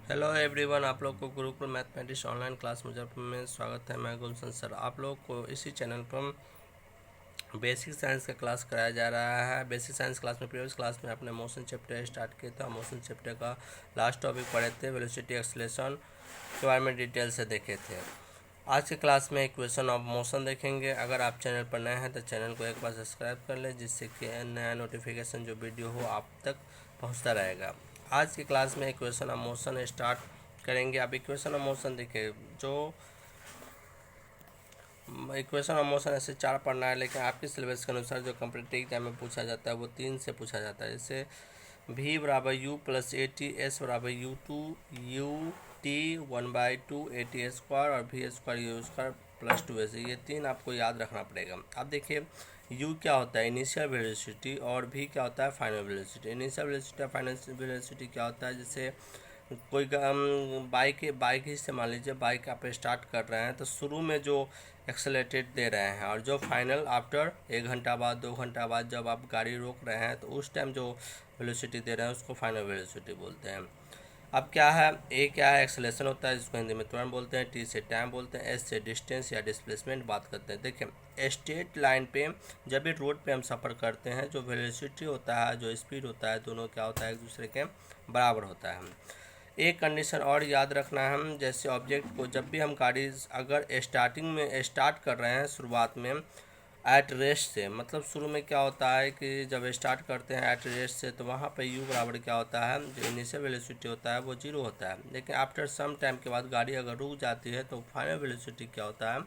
Hello everyone, आप लोग को Gurukul mathematics online class Muzaffar में स्वागत है। मैं गुलशन सर। आप लोग को इसी चैनल पर बेसिक साइंस का क्लास कराया जा रहा है। बेसिक साइंस क्लास में प्रीवियस क्लास में अपने मोशन चैप्टर स्टार्ट किया था। मोशन चैप्टर का लास्ट टॉपिक पढ़े थे, वेलोसिटी एक्सेलरेशन के बारे में डिटेल से देखे थे। आज की क्लास में इक्वेशन ऑफ मोशन देखेंगे। अगर आप चैनल पर नए हैं तो चैनल को एक बार सब्सक्राइब कर लें, जिससे कि नया नोटिफिकेशन जो वीडियो हो आप तक पहुंचता रहेगा। आज की क्लास में इक्वेशन ऑफ मोशन स्टार्ट करेंगे। अब इक्वेशन ऑफ मोशन देखिए, जो इक्वेशन ऑफ मोशन ऐसे चार पढ़ना है, लेकिन आपके सिलेबस के अनुसार जो कॉम्पिटिटिव एग्जाम में पूछा जाता है वो तीन से पूछा जाता है। जैसे v बराबर u plus a t, s बराबर u two u t 1/2 a t square और v square u square plus 2 ये तीन आपको याद रखना पड़ेगा। अब देखिए, u क्या होता है इनिशियल वेलोसिटी और v क्या होता है फाइनल वेलोसिटी। इनिशियल वेलोसिटी और फाइनल वेलोसिटी क्या होता है, जैसे कोई बाइक ही से मान लीजिए, बाइक आप स्टार्ट कर रहे हैं तो शुरू में जो एक्सेलेरेटेड दे रहे हैं और जो फाइनल आफ्टर 1 घंटा बाद 2 घंटा बाद जब आप गाड़ी रोक रहे हैं तो उस टाइम जो वेलोसिटी दे रहे हैं उसको फाइनल वेलोसिटी बोलते हैं। अब क्या है, ए क्या है एक्सेलेरेशन होता है, जिसको हिंदी में त्वरण बोलते हैं। टी से टाइम बोलते हैं। एस से डिस्टेंस या डिस्प्लेसमेंट बात करते हैं। देखिए, स्ट्रेट लाइन पे जब भी रोड पे हम सफ़र करते हैं, जो वेलोसिटी होता है, जो स्पीड होता है, दोनों क्या होता है एक दूसरे के बराबर होता है। एक कंडीशन और याद रखना है, हम जैसे ऑब्जेक्ट को जब भी हम गाड़ी अगर स्टार्टिंग में स्टार्ट कर रहे हैं शुरुआत में एट रेस्ट से, मतलब शुरू में क्या होता है कि जब स्टार्ट करते हैं एट रेस्ट से तो वहाँ पे u बराबर क्या होता है, जो इनिशियल वेलोसिटी होता है वो 0 होता है। लेकिन आफ्टर सम टाइम के बाद गाड़ी अगर रुक जाती है तो फाइनल वेलोसिटी क्या होता है,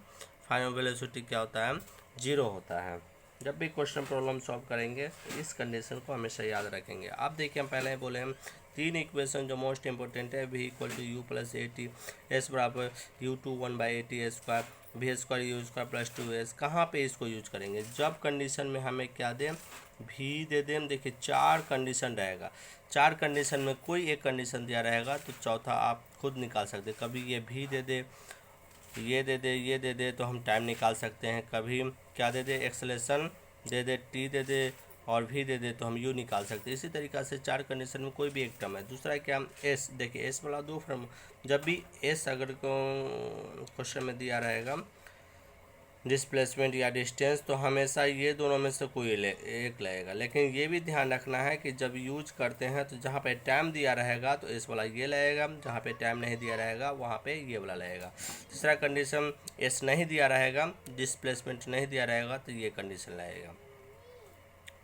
फाइनल वेलोसिटी क्या होता है, 0 होता है। जब भी क्वेश्चन प्रॉब्लम सॉल्व करेंगे तो इस कंडीशन को हमेशा याद रखेंगे। अब देखिए, हम पहले ही बोले हम तीन इक्वेशन जो मोस्ट इंपॉर्टेंट है, v equal to u plus a t, s बराबर u two 1/80 square, v square u square plus 2s। कहाँ पे इसको यूज करेंगे, जब कंडीशन में हमें क्या दें, v दे दें। देखिए, चार कंडीशन रहेगा, चार कंडीशन में कोई एक कंडीशन दिया रहेगा तो चौथा आप खुद निकाल सकते हैं। कभी ये v दे दे, ये दे दे, ये दे दे तो हम टाइम निकाल सकते हैं। कभी क्या दे दे, एक्सेलेरेशन दे दे, टी दे दे और भी दे दे तो हम यू निकाल सकते हैं। इसी तरीक़ा से चार कंडीशन में कोई भी एक टर्म है। दूसरा क्या, एस। देखिए, एस वाला दो फॉर्म, जब भी एस अगर क्वेश्चन में दिया रहेगा डिस्प्लेसमेंट या डिस्टेंस, तो हमेशा ये दोनों में से कोई एक लगेगा। लेकिन ये भी ध्यान रखना है कि जब यूज करते हैं तो जहाँ पे टाइम दिया रहेगा तो एस वाला ये लगेगा, जहाँ पे टाइम नहीं दिया रहेगा वहाँ पे ये वाला लगेगा। तीसरा कंडीशन, एस नहीं दिया रहेगा, डिस्प्लेसमेंट नहीं दिया रहेगा तो ये कंडीशन लगेगा।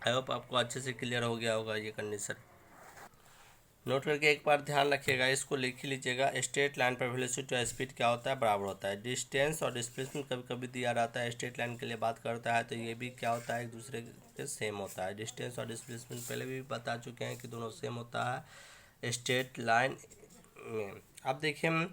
आई होप आपको अच्छे से क्लियर हो गया होगा ये कंडीशन। नोट करके एक बार ध्यान रखिएगा, इसको लिख ही लीजिएगा। स्ट्रेट लाइन पर वेलोसिटी और स्पीड क्या होता है, बराबर होता है। डिस्टेंस और डिस्प्लेसमेंट कभी कभी दिया रहता है, स्ट्रेट लाइन के लिए बात करता है तो ये भी क्या होता है, एक दूसरे के सेम होता है। डिस्टेंस और डिस्प्लेसमेंट पहले भी बता चुके हैं कि दोनों सेम होता है स्ट्रेट लाइन में। अब देखिए,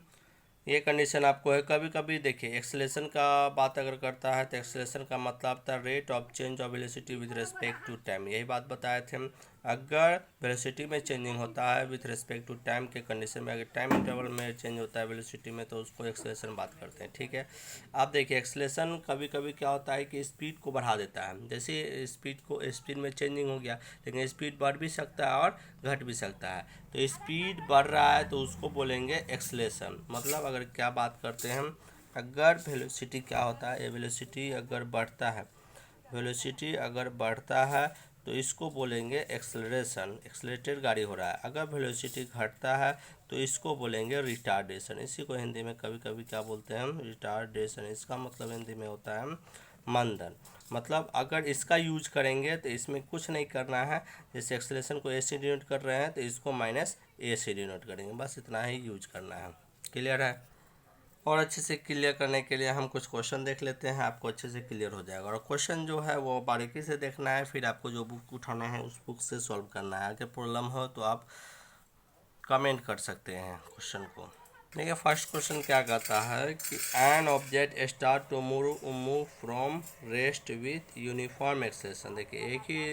ये कंडीशन आपको है। कभी कभी देखिए, एक्सेलेरेशन का बात अगर करता है तो एक्सेलेरेशन का मतलब था rate of change of velocity with respect to time. यही बात बताए थे हम। अगर वेलोसिटी में चेंजिंग होता है विथ रिस्पेक्ट टू टाइम के कंडीशन में, अगर टाइम इंटरवल में चेंज होता है वेलोसिटी में, तो उसको एक्सेलेरेशन बात करते हैं। ठीक है। अब देखिए, एक्सेलेरेशन कभी कभी क्या होता है कि स्पीड को बढ़ा देता है। जैसे स्पीड में चेंजिंग हो गया, लेकिन स्पीड बढ़ भी सकता है और घट भी सकता है। तो स्पीड बढ़ रहा है तो उसको बोलेंगे एक्सेलेरेशन। मतलब अगर क्या बात करते हैं हम, अगर वेलोसिटी क्या होता है, वेलोसिटी अगर बढ़ता है, वेलोसिटी अगर बढ़ता है तो इसको बोलेंगे एक्सेलरेशन, एक्सेलरेटेड गाड़ी हो रहा है। अगर वेलोसिटी घटता है तो इसको बोलेंगे रिटार्डेशन। इसी को हिंदी में कभी कभी क्या बोलते हैं हम, रिटार्डेशन। इसका मतलब हिंदी में होता है मंदन। मतलब अगर इसका यूज करेंगे तो इसमें कुछ नहीं करना है, जैसे एक्सेलरेशन को ए से डिनोट कर रहे हैं तो इसको माइनस ए से डिनोट करेंगे, बस इतना ही यूज करना है। क्लियर है। और अच्छे से क्लियर करने के लिए हम कुछ क्वेश्चन देख लेते हैं, आपको अच्छे से क्लियर हो जाएगा। और क्वेश्चन जो है वो बारीकी से देखना है, फिर आपको जो बुक उठाना है उस बुक से सॉल्व करना है। अगर प्रॉब्लम हो तो आप कमेंट कर सकते हैं क्वेश्चन को। देखिए, फर्स्ट क्वेश्चन क्या कहता है कि an object start to move from rest with uniform acceleration. देखिए, एक ही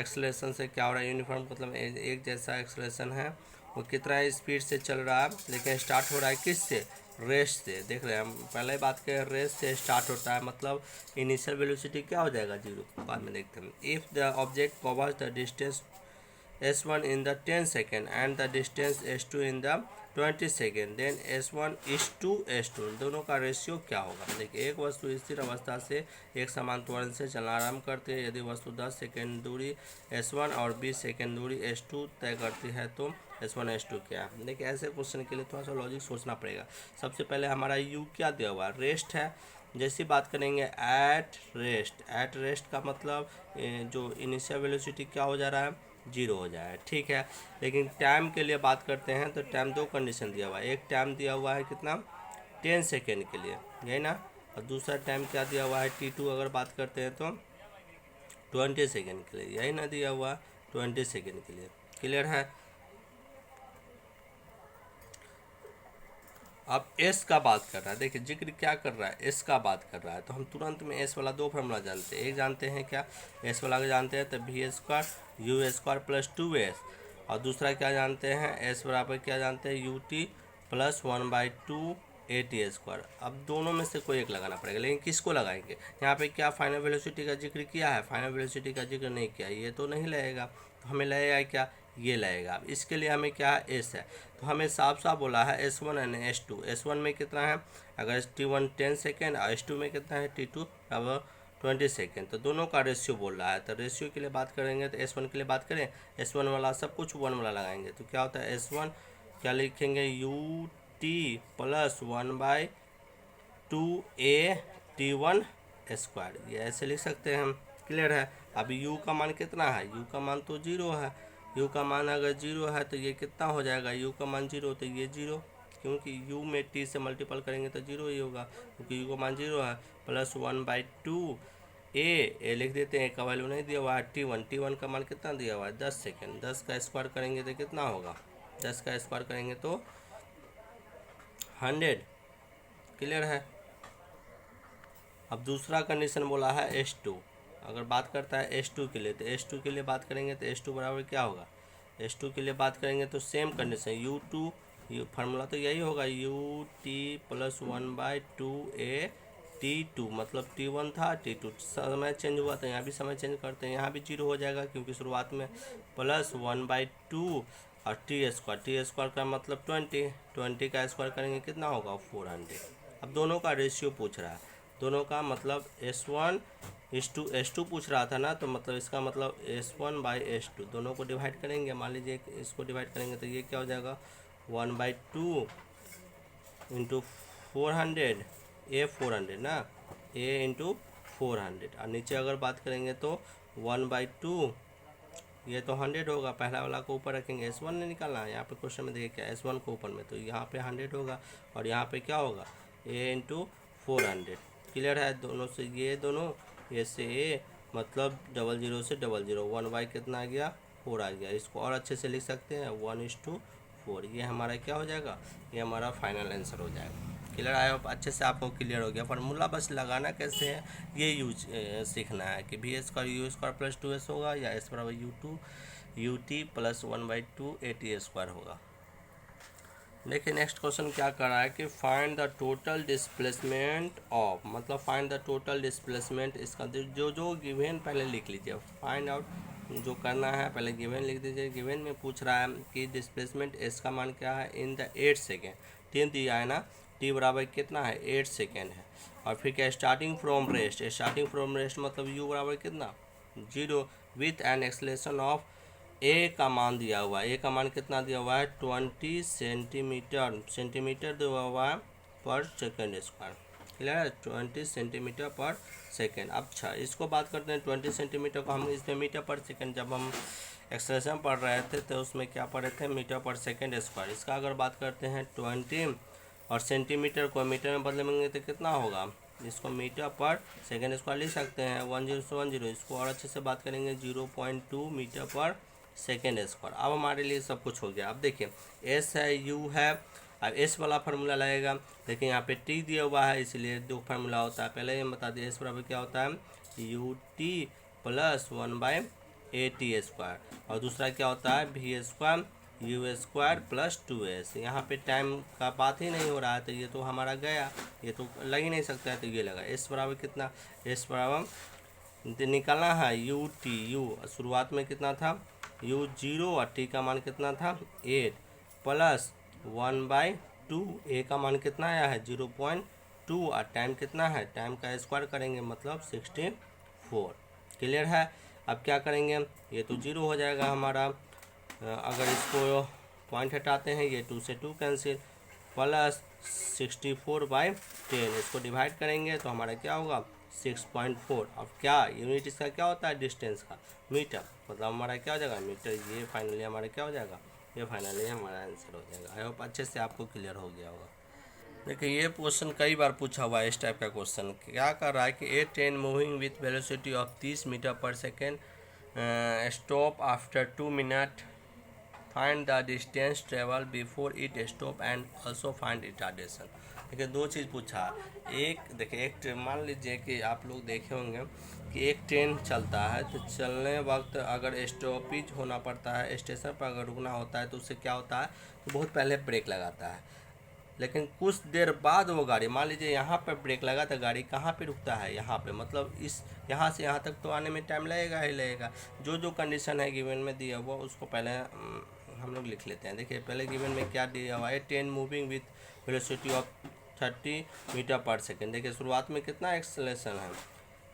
एक्सेलेरेशन से क्या हो रहा है, यूनिफॉर्म मतलब एक जैसा एक्सेलेरेशन है। वो कितना स्पीड से चल रहा है, लेकिन स्टार्ट हो रहा है किस से, रेस्ट से। देख रहे हैं, हम पहले बात करें, रेस्ट से स्टार्ट होता है, मतलब इनिशियल वेलोसिटी क्या हो जाएगा, 0। बाद में देखते हैं। If the object covers the distance S1 in the 10 second and the distance S2 in the 20 second, then S1:S2 दोनों का रेशियो क्या होगा। देखिए, एक वस्तु स्थिर अवस्था से एक समान त्वरण से चलना आरंभ करती है। यदि वस्तु 10 सेकेंड दूरी S1 और 20 सेकेंड दूरी S2 तय करती है तो S1:S2 क्या है। देखिए, ऐसे क्वेश्चन के लिए थोड़ा सा लॉजिक सोचना पड़ेगा। सबसे पहले हमारा U क्या दिया हुआ है, रेस्ट है। जैसी बात करेंगे एट रेस्ट का मतलब जो इनिशियल वेलोसिटी क्या हो जा रहा है, 0 हो जाए, ठीक है। लेकिन टाइम के लिए बात करते हैं तो टाइम दो कंडीशन दिया हुआ है। एक टाइम दिया हुआ है कितना, 10 सेकेंड के लिए, यही ना। और दूसरा टाइम क्या दिया हुआ है, T2 अगर बात करते हैं तो 20 सेकेंड के लिए, यही ना दिया हुआ 20 सेकेंड के लिए। क्लियर है। अब एस का बात कर रहा है, देखिए जिक्र क्या कर रहा है, एस का बात कर रहा है, तो हम तुरंत में एस वाला दो फार्मूला जानते हैं। एक जानते हैं क्या, एस वाला जानते हैं तो V² U² प्लस 2S, और दूसरा क्या जानते हैं, एस बराबर क्या जानते हैं, UT प्लस 1/2 AT²। अब दोनों में से कोई एक लगाना पड़ेगा, लेकिन किसको लगाएंगे। यहाँ पे क्या फाइनल वेलोसिटी का जिक्र किया है, फाइनल वेलोसिटी का जिक्र नहीं किया, ये तो नहीं लगेगा, तो हमें लगेगा क्या, ये लगेगा। अब इसके लिए हमें क्या है, एस है, तो हमें साफ साफ बोला है S1 एंड S2। S1 में कितना है, अगर T1 10 सेकेंड और S2 में कितना है, T2 अब 20 सेकेंड, तो दोनों का रेशियो बोल रहा है। तो रेशियो के लिए बात करेंगे तो S1 के लिए बात करें, S1 वाला सब कुछ 1 वाला लगाएंगे, तो क्या होता है, S1 क्या लिखेंगे, UT प्लस 1/2 AT1², ये ऐसे लिख सकते हैं हम। क्लियर है। अभी U का मान कितना है, U का मान तो 0 है। U का मान अगर 0 है तो ये कितना हो जाएगा, U का मान 0 तो ये 0, क्योंकि U में T से मल्टीपल करेंगे तो 0 ही होगा, क्योंकि U का मान 0 है। प्लस 1/2 ए लिख देते हैं, का वैल्यू नहीं दिया हुआ है, T1 का मान कितना दिया हुआ है, 10 सेकेंड। 10 का स्क्वायर करेंगे तो कितना होगा, 10 का स्क्वायर करेंगे तो 100। क्लियर है। अब दूसरा कंडीशन बोला है S2, अगर बात करता है S2 के लिए, तो S2 के लिए बात करेंगे तो S2 बराबर क्या होगा, S2 के लिए बात करेंगे तो सेम कंडीशन U2 फार्मूला तो यही होगा, UT प्लस 1/2 AT2, मतलब T1 था T2 समय चेंज हुआ तो यहाँ भी समय चेंज करते हैं, यहाँ भी 0 हो जाएगा क्योंकि शुरुआत में, प्लस 1/2 और T² का मतलब 20 का स्क्वायर करेंगे कितना होगा, 400। अब दोनों का रेशियो पूछ रहा है, दोनों का मतलब S1:S2 पूछ रहा था ना, तो मतलब इसका मतलब S1/S2 दोनों को डिवाइड करेंगे। मान लीजिए इसको डिवाइड करेंगे तो ये क्या हो जाएगा, 1/2 इंटू 400, A 400 ना, A इंटू 400, और नीचे अगर बात करेंगे तो 1/2, ये तो 100 होगा। पहला वाला को ऊपर रखेंगे, S1 नहीं निकालना है, यहाँ पे क्वेश्चन में देखिए क्या, S1 को ऊपर में, तो यहाँ पे 100 होगा, और यहाँ पे क्या होगा, A इंटू 400। क्लियर है। दोनों से ये दोनों, ये से A मतलब 00 से 00, 1/, कितना आ गया, 4 आ गया। इसको और अच्छे से लिख सकते हैं 1:4, ये हमारा क्या हो जाएगा, ये हमारा फाइनल आंसर हो जाएगा। क्लियर आया, अच्छे से आपको क्लियर हो गया। फार्मूला बस लगाना कैसे है ये यूज सीखना है कि V² U² प्लस 2S होगा, या S बराबर UT प्लस 1/2 AT² होगा। देखिए नेक्स्ट क्वेश्चन क्या कर रहा है कि find the total displacement of, मतलब फाइंड द टोटल डिस्प्लेसमेंट, इसका जो गिवन पहले लिख लीजिए। फाइंड आउट जो करना है पहले गिवन लिख दीजिए। गिवन में पूछ रहा है कि डिस्प्लेसमेंट एस का मान क्या है इन द 8 सेकेंड, 10 दिया है ना, टी बराबर कितना है 8 सेकेंड है। और फिर क्या, starting from rest, starting from rest मतलब यू बराबर कितना 0 विथ एन एक्सलेशन ऑफ, ए का मान दिया हुआ है, ए का मान कितना दिया हुआ है 20 सेंटीमीटर दिया हुआ है पर सेकेंड स्क्वायर। क्लियर है, 20 सेंटीमीटर पर सेकेंड। अच्छा इसको बात करते हैं 20 सेंटीमीटर को, हम इसमें मीटर पर सेकेंड, जब हम एक्सप्रेशन पढ़ रहे थे तो उसमें क्या पढ़े थे, मीटर पर सेकेंड स्क्वायर। इसका अगर बात करते हैं 20 और सेंटीमीटर को मीटर में बदलेंगे तो कितना होगा, इसको मीटर पर सेकेंड स्क्वायर लिख सकते हैं 10 से 10। इसको और अच्छे से बात करेंगे 0.2 मीटर पर सेकेंड स्क्वायर। अब हमारे लिए सब कुछ हो गया। अब देखिए एस है, यू है, अब एस वाला फार्मूला लगेगा। देखिए यहाँ पे टी दिया हुआ है इसलिए दो फार्मूला होता है। पहले हम बता दिए एस बराबर क्या होता है, यू टी प्लस 1/AT², और दूसरा क्या होता है V² U² प्लस 2S। यहाँ पे टाइम का बात ही नहीं हो रहा है तो ये तो हमारा गया, ये तो लग ही नहीं सकता है, तो ये लगा। एस बराबर कितना, एस बराबर निकालना है UT, शुरुआत में कितना था यू 0 और टी का मान कितना था 8 प्लस 1/2 ए का मान कितना आया है 0.2 और टाइम कितना है, टाइम का स्क्वायर करेंगे मतलब 64। क्लियर है। अब क्या करेंगे, ये तो 0 हो जाएगा हमारा, अगर इसको पॉइंट हटाते हैं ये 2 से 2 कैंसिल, प्लस 64/10 इसको डिवाइड करेंगे तो हमारा क्या होगा 6.4। अब क्या यूनिट इसका क्या होता है डिस्टेंस का मीटर, मतलब हमारा क्या हो जाएगा मीटर। ये फाइनली हमारा क्या हो जाएगा, ये फाइनली हमारा आंसर हो जाएगा। आई होप अच्छे से आपको क्लियर हो गया होगा। देखिए ये क्वेश्चन कई बार पूछा हुआ है। इस टाइप का क्वेश्चन क्या कर रहा है कि a train moving with velocity of 30 metre per second stop after 2 minute, find the distance travel before it stop and also find retardation. देखिए दो चीज़ पूछा। एक देखिए एक मान लीजिए कि आप लोग देखे होंगे कि एक ट्रेन चलता है तो चलने वक्त अगर स्टॉपेज होना पड़ता है, स्टेशन पर अगर रुकना होता है तो उससे क्या होता है तो बहुत पहले ब्रेक लगाता है, लेकिन कुछ देर बाद वो गाड़ी मान लीजिए यहाँ पर ब्रेक लगा तो गाड़ी कहाँ पे रुकता है यहाँ पे, मतलब इस यहाँ से यहाँ तक तो आने में टाइम लगेगा ही लगेगा। जो जो कंडीशन है गिवन में दिया हुआ उसको पहले हम लोग लिख लेते हैं। देखिए पहले गिवन में क्या दिया हुआ है, train moving with velocity of 30 metre per second. देखिए शुरुआत में कितना एक्सेलरेशन है,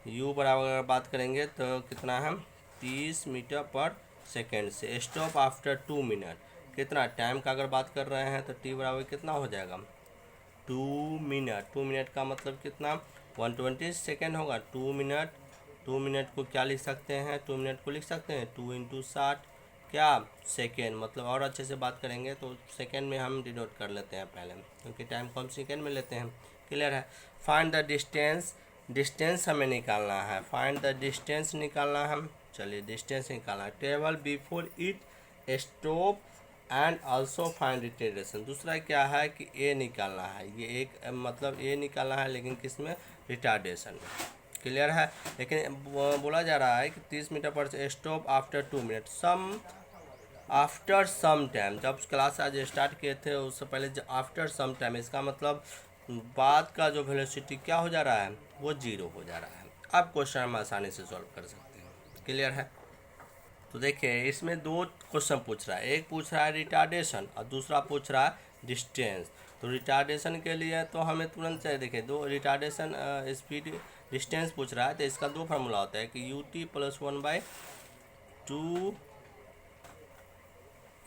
यू बराबर अगर बात करेंगे तो कितना है 30 मीटर पर सेकेंड से, स्टॉप आफ्टर 2 मिनट कितना टाइम का अगर बात कर रहे हैं तो टी बराबर कितना हो जाएगा 2 मिनट। 2 मिनट का मतलब कितना 120 सेकेंड होगा। 2 मिनट को क्या लिख सकते हैं, 2 मिनट को लिख सकते हैं 2 × 60 क्या सेकेंड, मतलब और अच्छे से बात करेंगे तो सेकेंड में हम डिनोट कर लेते हैं पहले, क्योंकि टाइम को हम सेकेंड में लेते हैं। क्लियर है। फाइंड द डिस्टेंस, डिस्टेंस हमें निकालना है, फाइंड द डिस्टेंस निकालना है। हम चलिए डिस्टेंस निकालना है, travel before it stop and also find retardation. दूसरा क्या है कि ए निकालना है, ये एक मतलब ए निकालना है लेकिन किस में रिटार्डेशन में। क्लियर है। लेकिन बोला जा रहा है कि 30 मीटर पर stop after 2 minute, some after some time. जब क्लास आज स्टार्ट किए थे उससे पहले आफ्टर सम टाइम, इसका मतलब बाद का जो वेलोसिटी क्या हो जा रहा है वो 0 हो जा रहा है। अब क्वेश्चन हम आसानी से सॉल्व कर सकते हैं। क्लियर है। तो देखिए इसमें दो क्वेश्चन पूछ रहा है, एक पूछ रहा है रिटार्डेशन और दूसरा पूछ रहा है डिस्टेंस। तो रिटार्डेशन के लिए तो हमें तुरंत चाहिए, देखिए दो रिटार्डेशन स्पीड डिस्टेंस पूछ रहा है तो इसका दो फार्मूला होता है कि ut + 1/2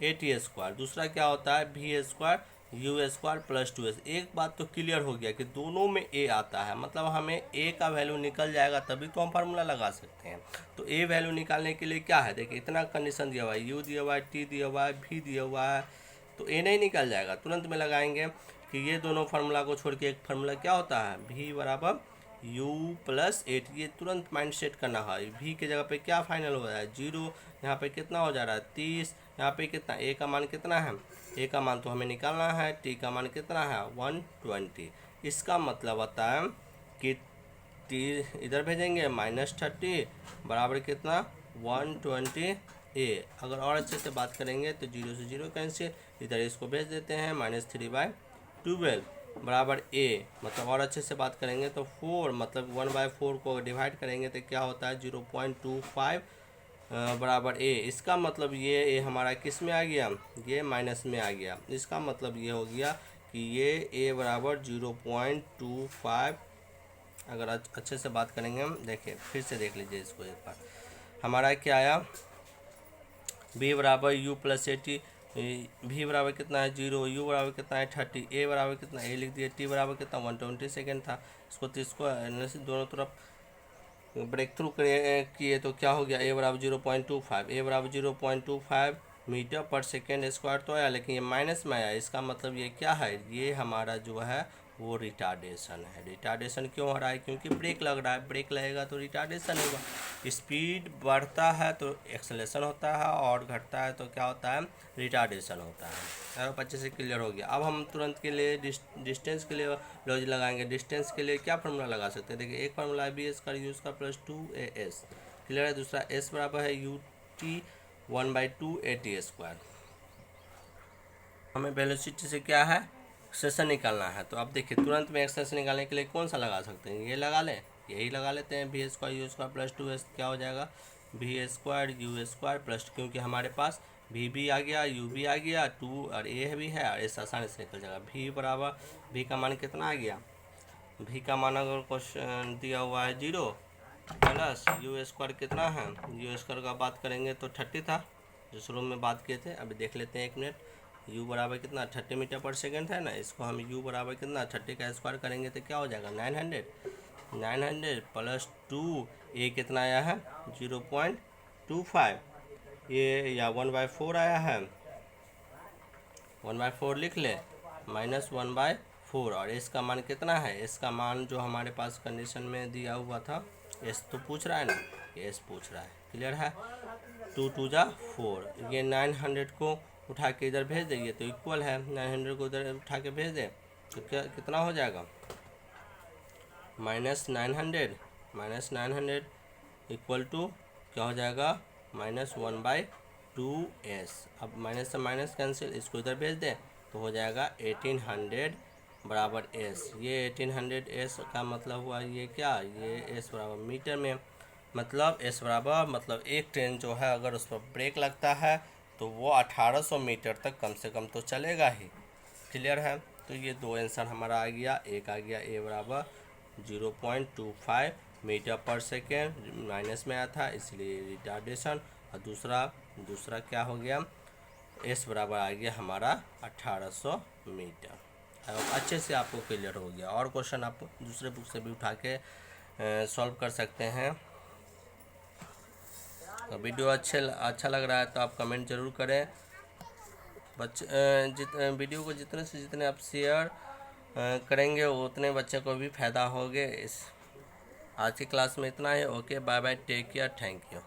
AT², दूसरा क्या होता है v² u² + 2s। एक बात तो क्लियर हो गया कि दोनों में a आता है, मतलब हमें a का वैल्यू निकल जाएगा तभी तो हम फार्मूला लगा सकते हैं। तो a वैल्यू निकालने के लिए क्या है, देखिए इतना कंडीशन दिया हुआ है, u दिया हुआ है, t दिया हुआ है, v दिया हुआ है, तो a नहीं निकल जाएगा। तुरंत में लगाएंगे कि ये दोनों फार्मूला को छोड़ के एक फार्मूला क्या होता है v = u + 8। ये तुरंत माइंड सेट करना है। v की जगह पे क्या फाइनल हो रहा है 0, यहाँ पे कितना हो जा रहा है 30, यहाँ पे कितना a का मान कितना है, a का मान तो हमें निकालना है, t का मान कितना है 120। इसका मतलब होता है कि t इधर भेजेंगे -30 बराबर कितना 120a। अगर और अच्छे से बात करेंगे तो 0 से 0 कैंसिल, इधर इसको भेज देते हैं -3/12 बराबर a। मतलब और अच्छे से बात करेंगे तो 4 मतलब 1/4 को डिवाइड करेंगे तो क्या होता है 0.25 बराबर a। इसका मतलब ये a हमारा किस में आ गया, ये माइनस में आ गया। इसका मतलब ये हो गया कि ये a = 0.25। अगर अच्छे से बात करेंगे हम, देखिए फिर से देख लीजिए इसको एक बार, हमारा क्या आया b = u + AT, v बराबर कितना है 0, u बराबर कितना है 30, a बराबर कितना a लिख दिए, t बराबर कितना 120 सेकेंड था। इसको दोनों तरफ ब्रेक थ्रू किए तो क्या हो गया a = 0.25, a = 0.25 metre per second square तो आया, लेकिन ये माइनस में आया। इसका मतलब ये क्या है, ये हमारा जो है वो रिटार्डेशन है। रिटार्डेशन क्यों हो रहा है, क्योंकि ब्रेक लग रहा है, ब्रेक लगेगा तो रिटार्डेशन होगा। स्पीड बढ़ता है तो एक्सेलरेशन होता है और घटता है तो क्या होता है रिटार्डेशन होता है। अब अच्छे से क्लियर हो गया। अब हम तुरंत के लिए डिस्टेंस के लिए लॉजिक लगाएंगे। डिस्टेंस के लिए क्या फार्मूला लगा सकते हैं, देखिए एक फार्मूला है b² u² + 2as। क्लियर है। दूसरा s बराबर है ut 1/2 AT²। हमें वेलोसिटी से क्या है एक्सेलरेशन निकालना है। तो अब देखिए तुरंत में एक्सेलरेशन निकालने के लिए कौन सा लगा सकते हैं, ये लगा लें, यही लगा लेते हैं v² u² + 2s। क्या हो जाएगा v square u square plus, क्योंकि हमारे पास वी भी आ गया, यू भी आ गया, 2 और ए भी है, और एस आसानी से निकल जाएगा। वी बराबर, वी का मान कितना आ गया, वी का मान अगर क्वेश्चन दिया हुआ है 0 प्लस यू स्क्वायर कितना है, यू स्क्वायर का बात करेंगे तो 30 था जो शुरू में बात किए थे। अभी देख लेते हैं 1 मिनट। u बराबर कितना 30 मीटर पर सेकेंड है ना, इसको हम u बराबर कितना 30 का स्क्वायर करेंगे तो क्या हो जाएगा 900 प्लस 2, ए कितना आया है 0.25, ये या 1/4 आया है, 1/4 लिख ले, माइनस 1/4, और इसका मान कितना है, इसका मान जो हमारे पास कंडीशन में दिया हुआ था, एस तो पूछ रहा है ना, एस पूछ रहा है, क्लियर है। 2 2 जा 4, ये 900 को उठा के इधर भेज देंगे तो इक्वल है, 900 को इधर उठा के भेज दे तो क्या कितना हो जाएगा -900 इक्वल टू क्या हो जाएगा -1/2s। अब माइनस से माइनस कैंसिल, इसको इधर भेज दे तो हो जाएगा 1800 बराबर s। ये 1800 s का मतलब हुआ ये क्या, ये s बराबर मीटर में, मतलब s बराबर मतलब एक ट्रेन जो है अगर उस पर ब्रेक लगता है तो वो 1800 मीटर तक कम से कम तो चलेगा ही, क्लियर है। तो ये दो आंसर हमारा आ गया, एक आ गया a बराबर 0.25 मीटर पर सेकेंड, माइनस में आया था इसलिए रिटार्डेशन, और दूसरा क्या हो गया, s बराबर आ गया हमारा 1800 मीटर। अच्छे से आपको क्लियर हो गया। और क्वेश्चन आप दूसरे बुक से भी उठा के सॉल्व कर सकते हैं। तो वीडियो अच्छा लग रहा है तो आप कमेंट ज़रूर करें। वीडियो को जितने से जितने आप शेयर करेंगे उतने बच्चे को भी फ़ायदा होगा। इस आज की क्लास में इतना ही। Okay, bye bye, take care, thank you.